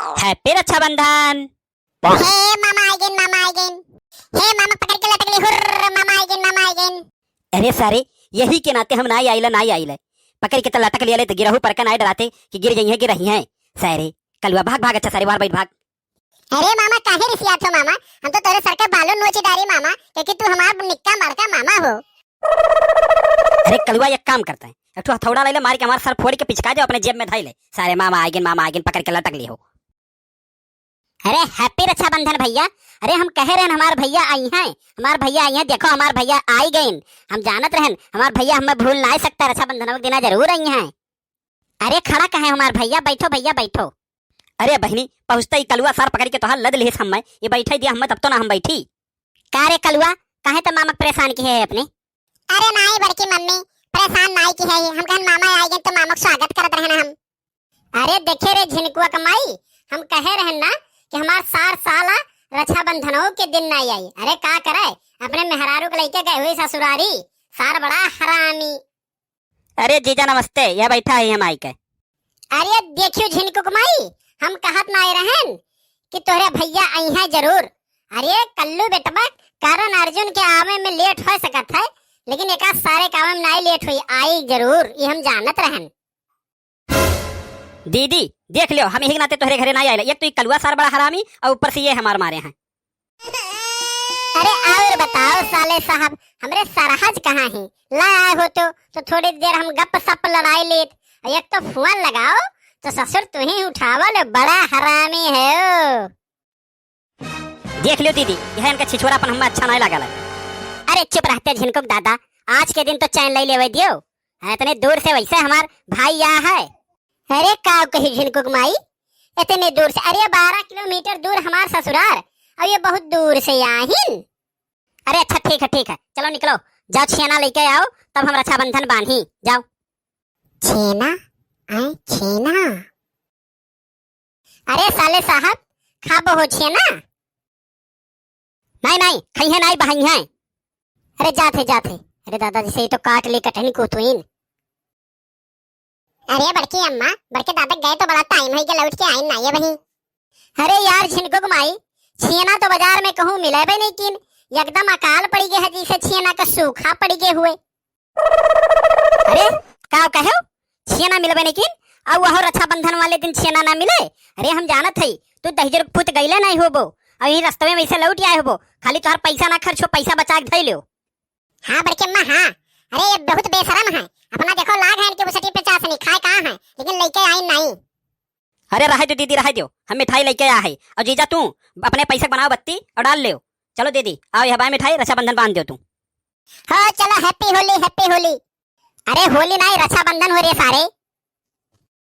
Happy Rakshabandhan. हे मामा eigen मामा eigen. हे मामा पकड़ के लटक ले हुर्र मामा आइगेन मामा आइगेन। अरे सारे यही के नाते हम नाई आइले पकड़ के तो लटक लिया तो गिरहू पर का नाई डराते कि गिर गई है गिर रही हैं सारे कलुआ भाग भाग अच्छा सारे बार बैठ भाग। अरे मामा काहे रिसिया थो मामा, हम तो तेरे सर के बालों नोचे डारी मामा क्योंकि तू हमारा निक्का मारका मामा हो। अरे कलुआ एक काम करता है एक हथौड़ा ले ले मार के हमारा सर फोड़ के पिचका दे अपने जेब में धाई ले सारे मामा आइगेन पकड़ के लटक ली हो। अरे हैप्पी रक्षाबंधन भैया। अरे हम कह रहे हैं हमारे भैया आई हैं, हमारे भैया आई हैं, देखो हमारे भैया आई गए। हम जानत रहन हमारे भैया हमें भूल ना सकता, रक्षाबंधन के दिन जरूर आई हैं। अरे खड़ा कहे हमारे भैया, बैठो भैया बैठो। अरे बहनी पहुंचता ही कलुआ सर पकड़ के तो लद लिस हम ये बैठे दिया हम तब तो ना हम बैठी। का रे कलुआ काहे तो मामा परेशान की है अपने? अरे नाई बड़की मम्मी परेशान नाई की है, हम कहन मामा आई गए तो मामा स्वागत करत रहन हम। अरे देखे रे झिनकुआ कमाई, हम कहे रहन ना कि हमार सार साला रक्षाबंधनों के दिन नहीं आई। अरे का करे अपने मेहरारू को लेके गए हुए ससुरारी, सार बड़ा हरामी। अरे जीजा नमस्ते, यह बैठा है हम आई के। अरे देखियो झिनकू कमाई, हम कहत ना रहन कि तोहरे भैया आई हैं जरूर। अरे कल्लू बेटबा कारण अर्जुन के आवे में लेट हो सकत है, लेकिन एका सारे काम में नहीं लेट हुई, आई जरूर ये हम जानत रहन। दीदी देख लियो हम यही नाते तोहरे घरे नहीं आए, एक तो कलुआ सार बड़ा हरामी और ऊपर से ये हमार मारे हैं। अरे और बताओ साले साहब हमरे सरहज कहाँ है? ला आए हो तो थोड़ी देर हम गप सप लड़ाई लेत, एक तो फोन लगाओ तो ससुर तू ही उठावल, बड़ा हरामी है। देख लियो दीदी यह इनका छिछोरापन हमें अच्छा नहीं लगा। अरे चुप रहते झिनकुक दादा, आज के दिन तो चैन ले लेवे दियो, इतने दूर से वैसे हमार भाई यहाँ है। अरे का कही झिनकुक माई इतने दूर से? अरे 12 किलोमीटर दूर हमार ससुराल और ये बहुत दूर से आहिन। अरे अच्छा ठीक है चलो निकलो, जाओ छेना लेके आओ तब हम रक्षाबंधन बांधी जाओ। छेना आई छेना? अरे साले साहब खाबो हो छेना? नहीं खई है नहीं बहाई है। अरे जाते अरे दादाजी से तो काट ले कटनी को तो इन। अरे बड़की अम्मा बड़के दादा गए तो बड़ा टाइम है कि लौट के आई ना ये वही। अरे यार झिनकुक माई छेना तो बाजार में कहूँ मिले भी नहीं, किन एकदम अकाल पड़ी गए है जैसे छेना का सूखा पड़ी गए हुए। अरे का कहो छेना मिलबे नहीं किन और वह रक्षाबंधन वाले दिन छेना ना मिले? अरे हम जानत है तू दहिजर फुट गईले नहीं होबो और यही रास्ते में वैसे लौट आए होबो, खाली तोहर पैसा ना खर्चो, पैसा बचा के धई लियो। हाँ बड़के अम्मा हाँ। अरे ये बहुत बेशरम है, अपना देखो लाग है इनके बुसटी 50 नहीं खाए कहाँ है, लेकिन लेके आई नहीं। अरे रह दो दीदी रह दो, हम मिठाई लेके आए है और जीजा तू अपने पैसे बनाओ बत्ती और डाल ले। चलो दीदी आओ यह बाय मिठाई रक्षाबंधन बांध दो तू। हाँ चलो हैप्पी होली हैप्पी होली। अरे होली नहीं रक्षाबंधन हो रही है सारे।